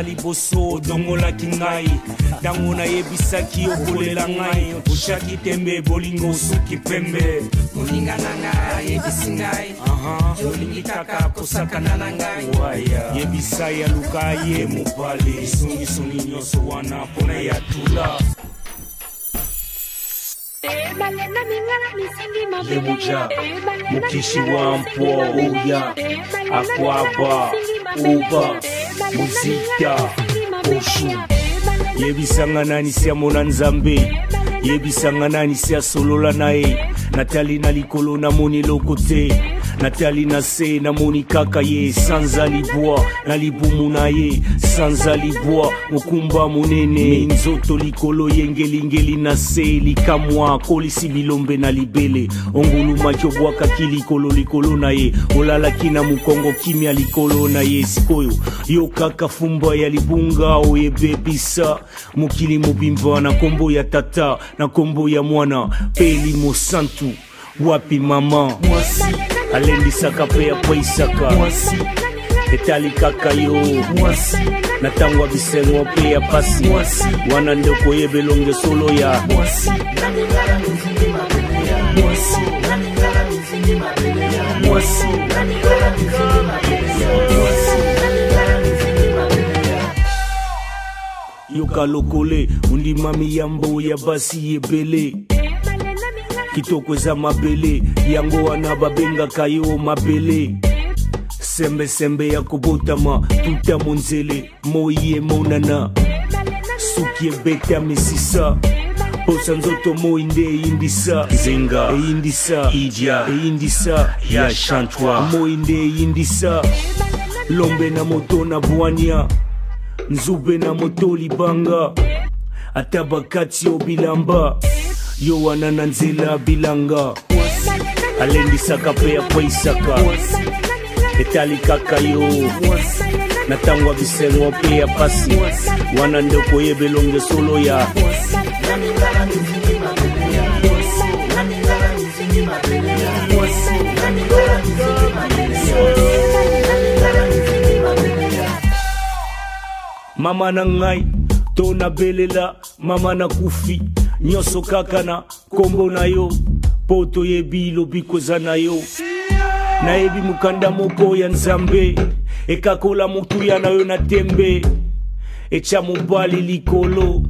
liboso dongola kingai dangona yebisaki okolela ngai oshaki tembe bolingo suki pembe Moninga nanga yebisingai Yolingi kaka kosaka nanangai yebisa ya luka ye mobali songi nyoso wana pona ya tula Yebuja mukishi wa mpo uya akwaba uba muzita oshu yebisanga nani sia mona nzambe yebisanga nani sia solola nae natali na likolo na moni lokote natali na se na moni kaka ye sanza libwa na libumu na ye sanza libwa mokumba munene nzoto likolo yengelingeli na se likamwa kolisi bilombe na libele ongulu macho bwaka kilikolo likolo na ye olala kina mukongo kimia likolo na ye sikoyo yo kaka fumba ya libunga oyebebisa mukili mobimba na kombo ya tata na kombo ya mwana peli mosantu wapi mama mwasi alendisaka pe ya poisaka mwasi etali kaka yo mwasi natangwa bisengo pe ya pasi mwasi wana ndeko yebelonge solo ya mwasi namingala mizini mabele ya mwasi namingala mizini mabele ya mwasi namingala mizini mabele ya mwasi namingala mizini mabele ya yoka lokole undi mami yambo ya basi yebele kitoko za mabele yango wana babenga kayo mabele sembe sembe ya kobotama tuta monzele moye monana suki beta misisa posa nzoto moinde indisa zenga indisa ija indisa ya chantwa moinde indisa lombe na moto na bwania nzube na moto libanga atabakati obilamba yo wana na nzela bilanga alendisaka pe ya poisaka etali kaka yo natangwa bisengo pe ya pasi wana ndeko yebelonge solo ya namingala mizini mabele ya namingala mizini mabele ya namingala mizini mabele ya mama na ngai to na belela mama na kufi nyoso kaka na kombo na yo poto yebi lobikoza na yo na yebi mukanda moko ya nzambe ekakola mutu ya na yo na tembe echa mobali likolo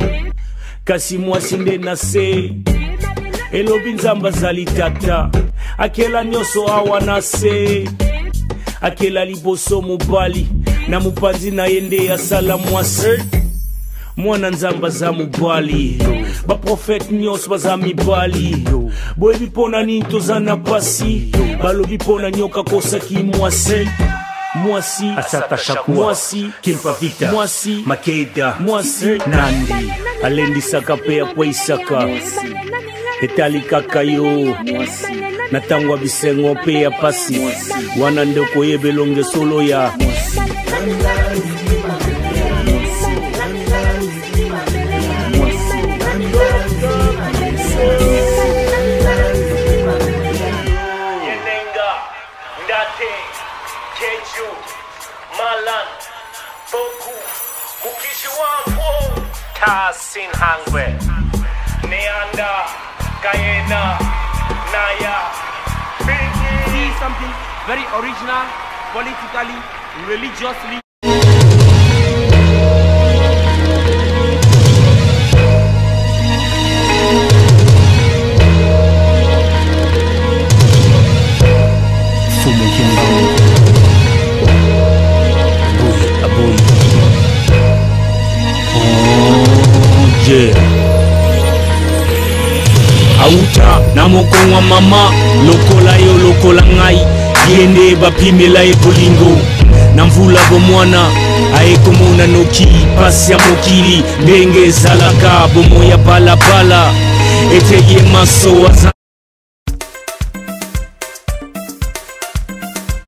kasi mwasi nde na se elobi nzamba zali tata akela nyoso awa na se akela liboso mobali na mupanzi na yende ya sala mwasi mwana nzamba za mobali ba profete nyos baza mibali boy bipona ninto za na pasi balobi pona nyoka kosa ki mwasi mwasi asata shakwa mwasi kimpa vita mwasi makeda mwasi nandi alendi saka pe ya poisaka etali kaka yo natangwa bisengo pe ya pasi wana ndeko yebelonge solo ya Sin hangwe Neanda Kayena Naya See something very original, politically, religiously. Auta na mokongwa mama lokola yo lokola ngai yende bapimela ebolingo na mvula bomwana aekomona noki pasi ya mokili ndenge ezalaka bomoya balabala eteye maso